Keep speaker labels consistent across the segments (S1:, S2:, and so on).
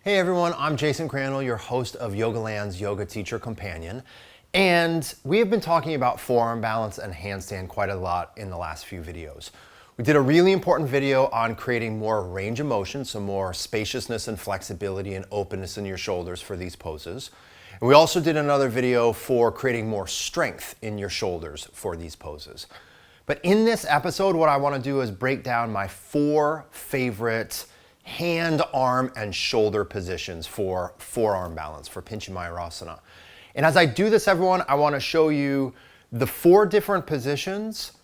S1: Hey everyone, I'm Jason Crandell, your host of Yogaland's Yoga Teacher Companion. And we have been talking about forearm balance and handstand quite a lot in the last few videos. We did a really important video on creating more range of motion, so more spaciousness and flexibility and openness in your shoulders for these poses. And we also did another video for creating more strength in your shoulders for these poses. But in this episode, what I want to do is break down my 4 favorite hand, arm, and shoulder positions for forearm balance, for Pincha Mayurasana. And as I do this, everyone, I want to show you the 4 different positions,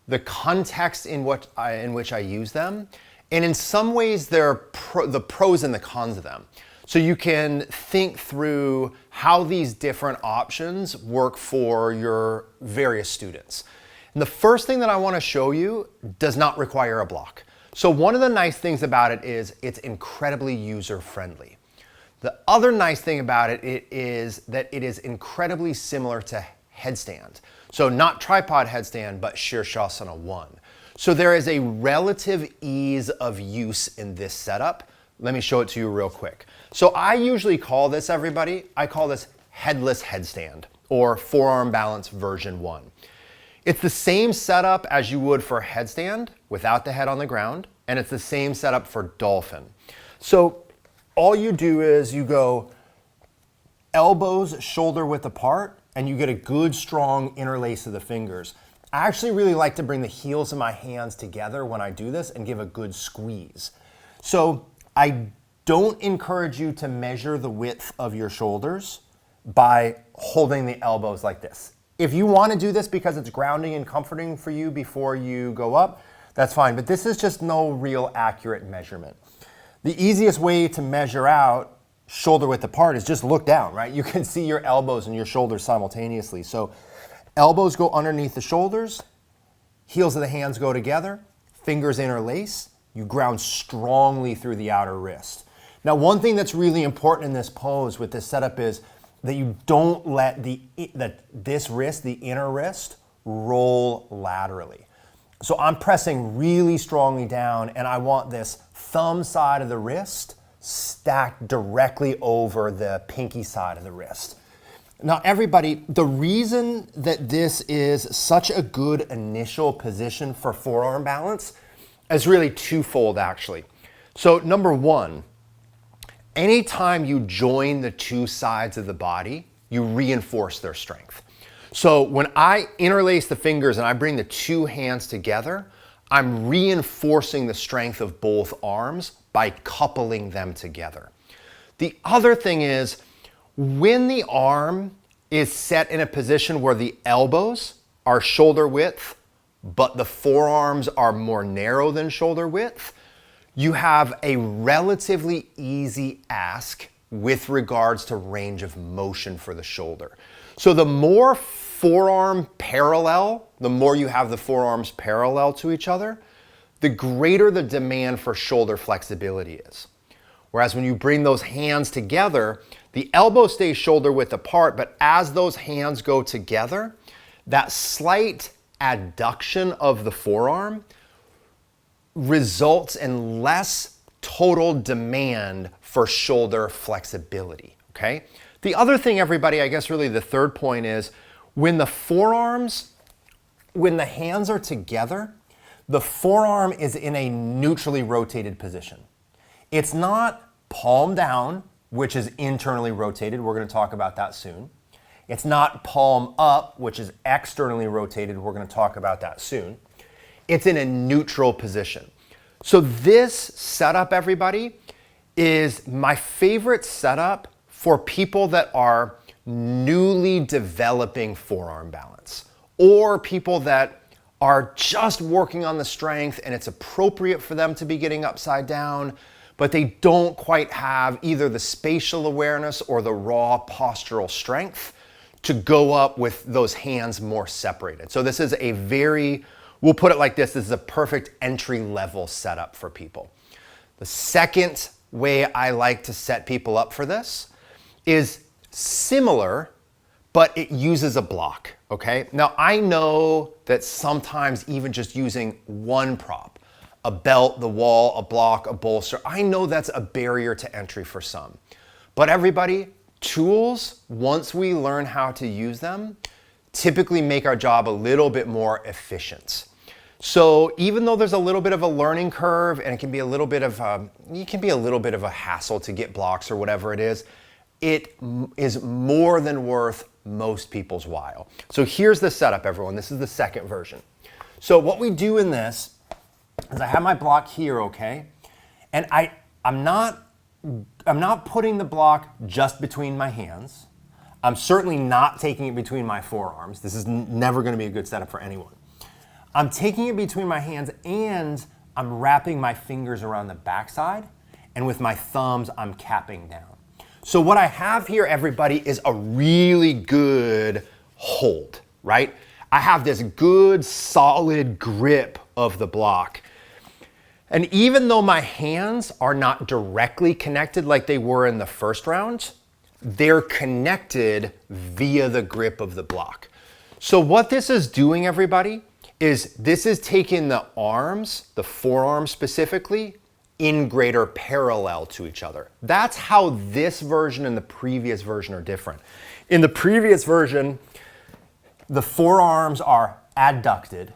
S1: the context in which I use them, and in some ways they're the pros and the cons of them. So you can think through how these different options work for your various students. And the first thing that I want to show you does not require a block. So one of the nice things about it is it's incredibly user-friendly. The other nice thing about it is that it is incredibly similar to headstand. So not tripod headstand, but Shirshasana 1. So there is a relative ease of use in this setup. Let me show it to you real quick. So I usually call this, everybody, I call this headless headstand or forearm balance version 1. It's the same setup as you would for headstand without the head on the ground, and it's the same setup for dolphin. So all you do is you go elbows shoulder width apart, and you get a good strong interlace of the fingers. I actually really like to bring the heels of my hands together when I do this and give a good squeeze. So I don't encourage you to measure the width of your shoulders by holding the elbows like this. If you want to do this because it's grounding and comforting for you before you go up, that's fine, but this is just no real accurate measurement. The easiest way to measure out shoulder width apart is just look down, right? You can see your elbows and your shoulders simultaneously. So elbows go underneath the shoulders, heels of the hands go together, fingers interlace, you ground strongly through the outer wrist. Now, one thing that's really important in this pose with this setup is that you don't let this wrist, the inner wrist, roll laterally. So I'm pressing really strongly down, and I want this thumb side of the wrist stacked directly over the pinky side of the wrist. Now everybody, the reason that this is such a good initial position for forearm balance is really twofold actually. So number one, anytime you join the 2 sides of the body, you reinforce their strength. So when I interlace the fingers and I bring the 2 hands together, I'm reinforcing the strength of both arms by coupling them together. The other thing is, when the arm is set in a position where the elbows are shoulder width, but the forearms are more narrow than shoulder width, you have a relatively easy ask with regards to range of motion for the shoulder. So the more forearm parallel, the more you have the forearms parallel to each other, the greater the demand for shoulder flexibility is. Whereas when you bring those hands together, the elbow stays shoulder width apart, but as those hands go together, that slight adduction of the forearm results in less total demand for shoulder flexibility, okay? The other thing, everybody, I guess really the third point is when the hands are together, the forearm is in a neutrally rotated position. It's not palm down, which is internally rotated. We're going to talk about that soon. It's not palm up, which is externally rotated. We're going to talk about that soon. It's in a neutral position. So this setup, everybody, is my favorite setup for people that are newly developing forearm balance, or people that are just working on the strength and it's appropriate for them to be getting upside down, but they don't quite have either the spatial awareness or the raw postural strength to go up with those hands more separated. So this is a very, we'll put it like this is a perfect entry-level setup for people. The second way I like to set people up for this is similar, but it uses a block, okay? Now I know that sometimes even just using one prop, a belt, the wall, a block, a bolster. I know that's a barrier to entry for some. But everybody, tools, once we learn how to use them, typically make our job a little bit more efficient. So even though there's a little bit of a learning curve and it can be a little bit of a hassle to get blocks or whatever it is more than worth most people's while. So here's the setup, everyone. This is the second version. So what we do in this is I have my block here, okay? And I'm not putting the block just between my hands. I'm certainly not taking it between my forearms. This is never going to be a good setup for anyone. I'm taking it between my hands and I'm wrapping my fingers around the backside, and with my thumbs, I'm capping down. So what I have here, everybody, is a really good hold, right? I have this good, solid grip of the block. And even though my hands are not directly connected like they were in the first round, they're connected via the grip of the block. So what this is doing, everybody, is this is taking the arms, the forearms specifically, in greater parallel to each other. That's how this version and the previous version are different. In the previous version, the forearms are adducted,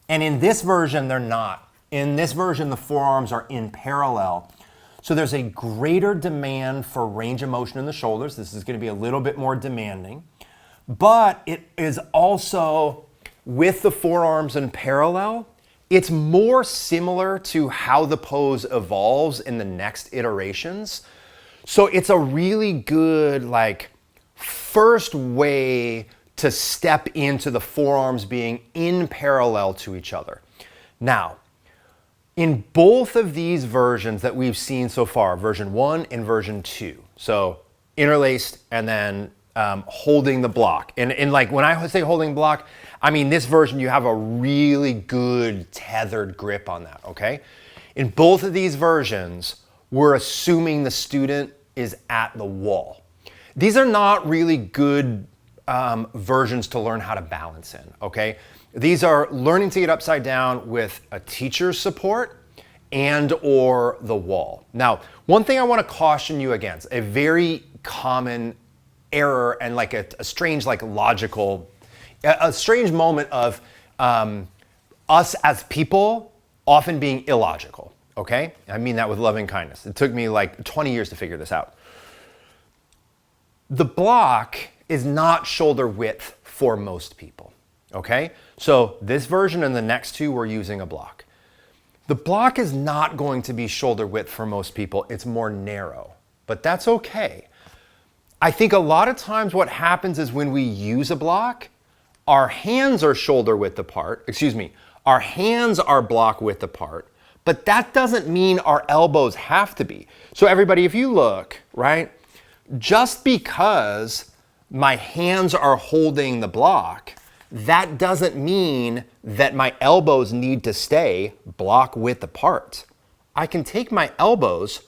S1: and in this version, they're not. In this version, the forearms are in parallel. So there's a greater demand for range of motion in the shoulders. This is going to be a little bit more demanding, but it is also, with the forearms in parallel, it's more similar to how the pose evolves in the next iterations. So it's a really good, first way to step into the forearms being in parallel to each other. Now, in both of these versions that we've seen so far, version 1 and version 2, so interlaced and then holding the block. And when I say holding block, I mean this version, you have a really good tethered grip on that, okay? In both of these versions, we're assuming the student is at the wall. These are not really good versions to learn how to balance in, okay? These are learning to get upside down with a teacher's support and or the wall. Now, one thing I want to caution you against, a very common error and a strange logical, a strange moment of us as people often being illogical, okay? I mean that with loving kindness. It took me 20 years to figure this out. The block is not shoulder width for most people, okay? So this version and the next two, we're using a block. The block is not going to be shoulder width for most people. It's more narrow, but that's okay. I think a lot of times what happens is when we use a block, our hands are shoulder width apart, our hands are block width apart, but that doesn't mean our elbows have to be. So everybody, if you look, right, just because my hands are holding the block, that doesn't mean that my elbows need to stay block width apart. I can take my elbows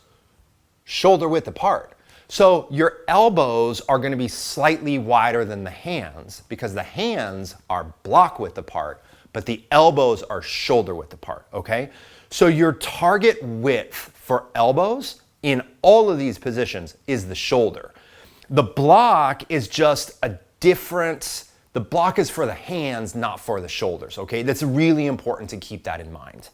S1: shoulder width apart. So your elbows are going to be slightly wider than the hands because the hands are block width apart, but the elbows are shoulder width apart, okay? So your target width for elbows in all of these positions is the shoulder. The block is just a different, the block is for the hands, not for the shoulders, okay? That's really important to keep that in mind.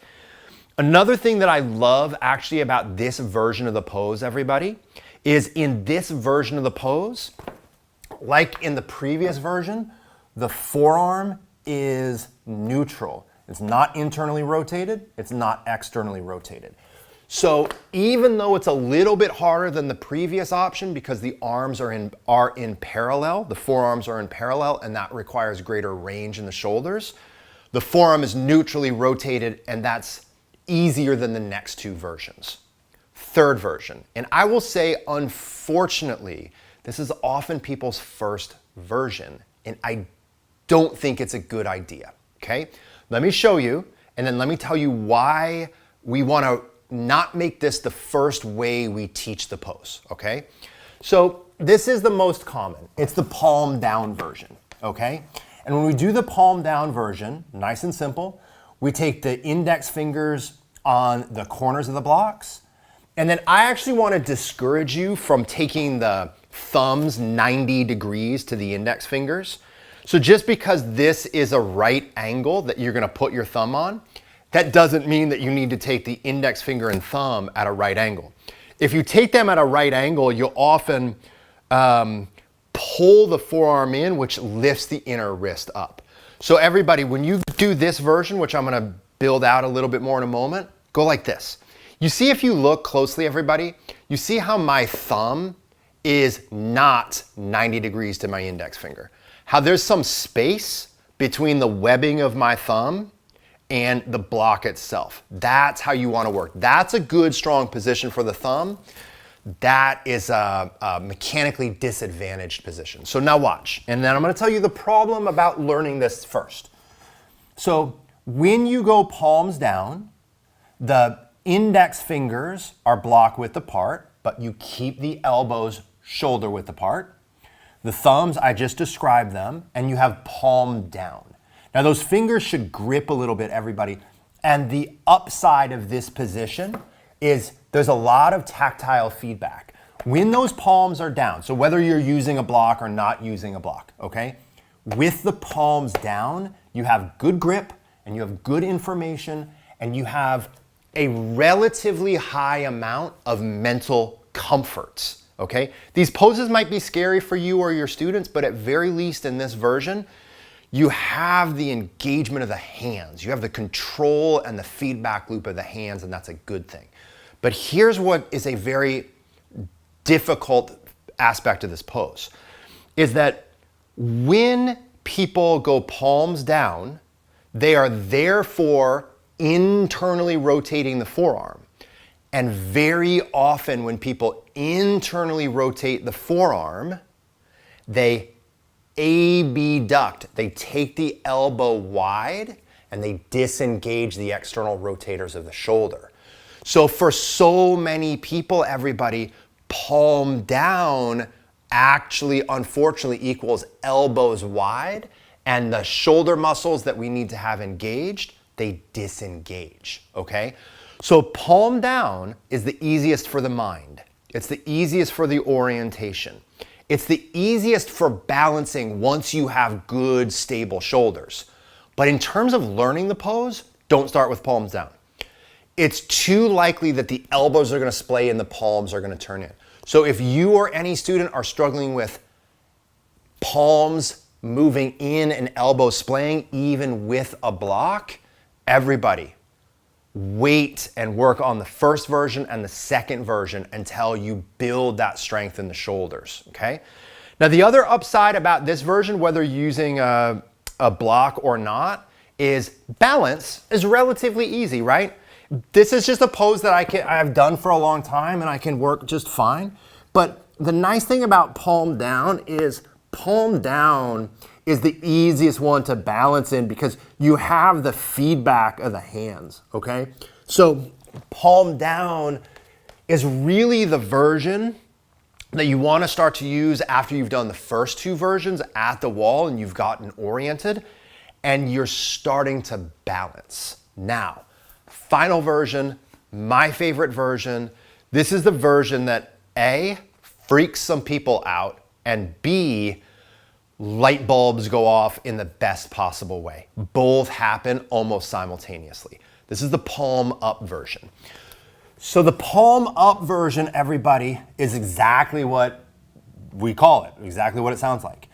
S1: Another thing that I love actually about this version of the pose, everybody, is in this version of the pose, like in the previous version, the forearm is neutral. It's not internally rotated, it's not externally rotated. So even though it's a little bit harder than the previous option because the arms are in parallel, the forearms are in parallel, and that requires greater range in the shoulders, the forearm is neutrally rotated, and that's easier than the next two versions. Third version, and I will say, unfortunately, this is often people's first version, and I don't think it's a good idea, okay? Let me show you, and then let me tell you why we want to not make this the first way we teach the pose, okay? So this is the most common. It's the palm down version, okay? And when we do the palm down version, nice and simple, we take the index fingers on the corners of the blocks. And then I actually want to discourage you from taking the thumbs 90 degrees to the index fingers. So just because this is a right angle that you're going to put your thumb on, that doesn't mean that you need to take the index finger and thumb at a right angle. If you take them at a right angle, you'll often pull the forearm in, which lifts the inner wrist up. So everybody, when you do this version, which I'm going to build out a little bit more in a moment, go like this. You see, if you look closely, everybody, you see how my thumb is not 90 degrees to my index finger. How there's some space between the webbing of my thumb and the block itself. That's how you want to work. That's a good, strong position for the thumb. That is a mechanically disadvantaged position. So now watch. And then I'm going to tell you the problem about learning this first. So when you go palms down, the index fingers are block width apart, but you keep the elbows shoulder width apart. The thumbs, I just described them, and you have palm down. Now those fingers should grip a little bit, everybody. And the upside of this position is there's a lot of tactile feedback. When those palms are down, so whether you're using a block or not using a block, okay? With the palms down, you have good grip and you have good information and you have a relatively high amount of mental comforts, okay? These poses might be scary for you or your students, but at very least in this version, you have the engagement of the hands. You have the control and the feedback loop of the hands, and that's a good thing. But here's what is a very difficult aspect of this pose, is that when people go palms down, they are therefore internally rotating the forearm. And very often when people internally rotate the forearm, they abduct. They take the elbow wide and they disengage the external rotators of the shoulder. So for so many people, everybody, palm down actually, unfortunately, equals elbows wide, and the shoulder muscles that we need to have engaged, they disengage, okay? So palm down is the easiest for the mind. It's the easiest for the orientation. It's the easiest for balancing once you have good, stable shoulders. But in terms of learning the pose, don't start with palms down. It's too likely that the elbows are going to splay and the palms are going to turn in. So if you or any student are struggling with palms moving in and elbows splaying, even with a block, everybody, wait and work on the first version and the second version until you build that strength in the shoulders, okay? Now the other upside about this version, whether you're using a block or not, is balance is relatively easy, right? This is just a pose that I've done for a long time and I can work just fine. But the nice thing about palm down is the easiest one to balance in because you have the feedback of the hands, okay? So palm down is really the version that you want to start to use after you've done the first two versions at the wall and you've gotten oriented and you're starting to balance. Now, final version, my favorite version. This is the version that A, freaks some people out, and B, light bulbs go off in the best possible way. Both happen almost simultaneously. This is the palm up version. So the palm up version, everybody, is exactly what we call it, exactly what it sounds like.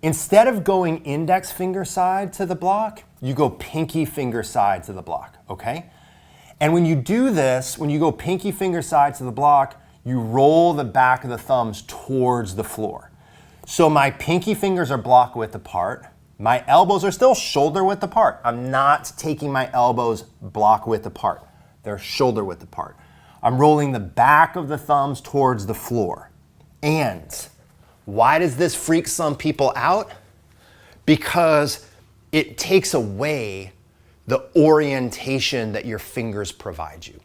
S1: Instead of going index finger side to the block, you go pinky finger side to the block, okay? And when you do this, when you go pinky finger side to the block, you roll the back of the thumbs towards the floor. So my pinky fingers are block width apart. My elbows are still shoulder width apart. I'm not taking my elbows block width apart. They're shoulder width apart. I'm rolling the back of the thumbs towards the floor. And why does this freak some people out? Because it takes away the orientation that your fingers provide you.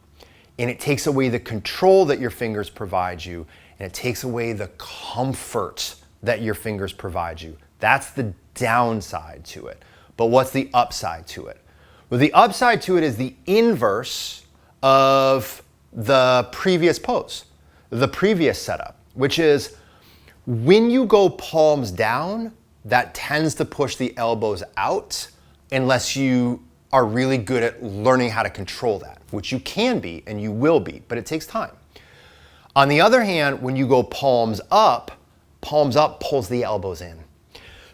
S1: And it takes away the control that your fingers provide you. And it takes away the comfort that your fingers provide you. That's the downside to it. But what's the upside to it? Well, the upside to it is the inverse of the previous pose, the previous setup, which is when you go palms down, that tends to push the elbows out unless you are really good at learning how to control that, which you can be and you will be, but it takes time. On the other hand, when you go palms up pulls the elbows in.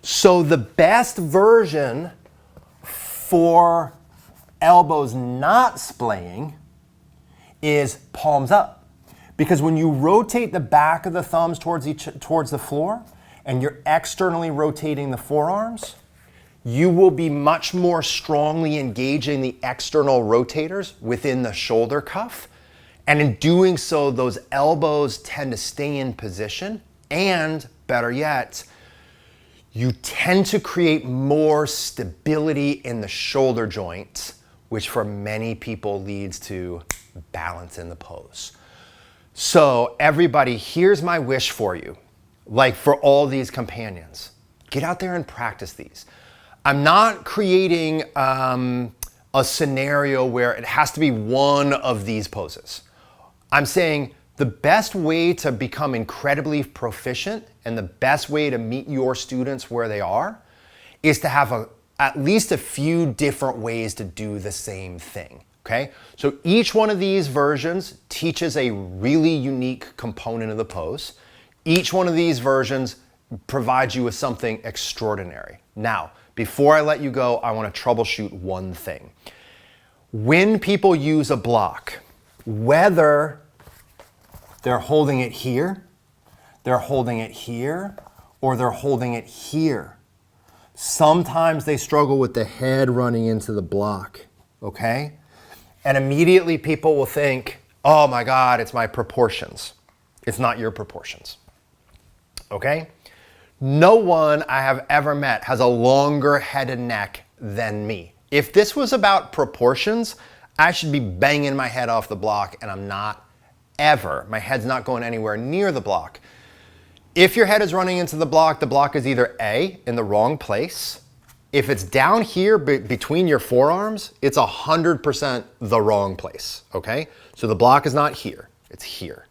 S1: So the best version for elbows not splaying is palms up. Because when you rotate the back of the thumbs towards the floor and you're externally rotating the forearms, you will be much more strongly engaging the external rotators within the shoulder cuff. And in doing so, those elbows tend to stay in position, and better yet, you tend to create more stability in the shoulder joint, which for many people leads to balance in the pose. So everybody, here's my wish for you, like for all these companions. Get out there and practice these. I'm not creating a scenario where it has to be one of these poses. I'm saying the best way to become incredibly proficient and the best way to meet your students where they are is to have at least a few different ways to do the same thing, okay? So each one of these versions teaches a really unique component of the pose. Each one of these versions provides you with something extraordinary. Now, before I let you go, I want to troubleshoot one thing. When people use a block, whether they're holding it here, they're holding it here, or they're holding it here, sometimes they struggle with the head running into the block, okay? And immediately people will think, oh my God, it's my proportions. It's not your proportions, okay? No one I have ever met has a longer head and neck than me. If this was about proportions, I should be banging my head off the block, and I'm not ever. My head's not going anywhere near the block. If your head is running into the block is either A, in the wrong place. If it's down here between your forearms, it's 100% the wrong place, okay? So the block is not here, it's here.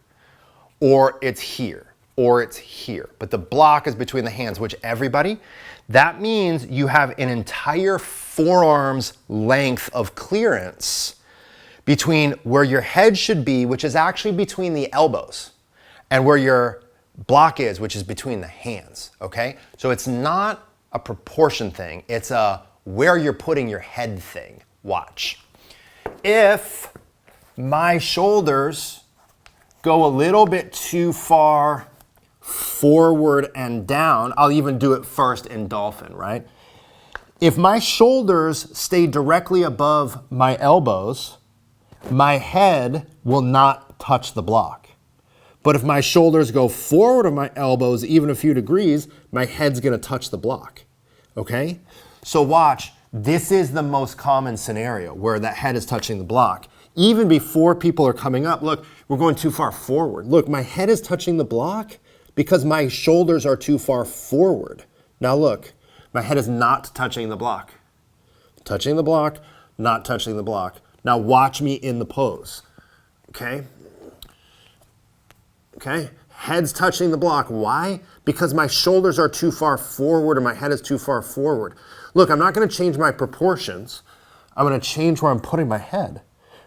S1: Or it's here, or it's here. But the block is between the hands, which everybody, that means you have an entire forearm's length of clearance between where your head should be, which is actually between the elbows, and where your block is, which is between the hands, okay? So it's not a proportion thing, it's a where you're putting your head thing. Watch. If my shoulders go a little bit too far forward and down, I'll even do it first in dolphin, right? If my shoulders stay directly above my elbows, my head will not touch the block. But if my shoulders go forward of my elbows even a few degrees, my head's gonna touch the block, okay? So watch, this is the most common scenario where that head is touching the block. Even before people are coming up, look, we're going too far forward. Look, my head is touching the block because my shoulders are too far forward. Now look, my head is not touching the block. Touching the block, not touching the block. Now watch me in the pose, okay? Okay, head's touching the block. Why? Because my shoulders are too far forward or my head is too far forward. Look, I'm not gonna change my proportions. I'm gonna change where I'm putting my head,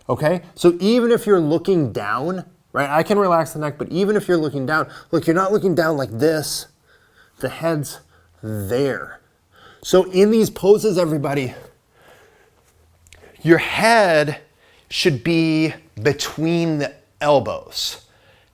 S1: okay? So even if you're looking down, right? I can relax the neck, but even if you're looking down, look, you're not looking down like this. The head's there. So in these poses, everybody, your head should be between the elbows,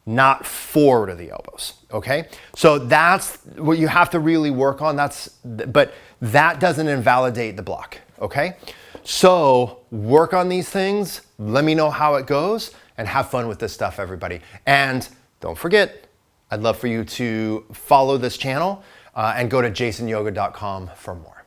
S1: not forward of the elbows, okay? So that's what you have to really work on. But that doesn't invalidate the block, okay? So work on these things, let me know how it goes, and have fun with this stuff, everybody. And don't forget, I'd love for you to follow this channel and go to jasonyoga.com for more.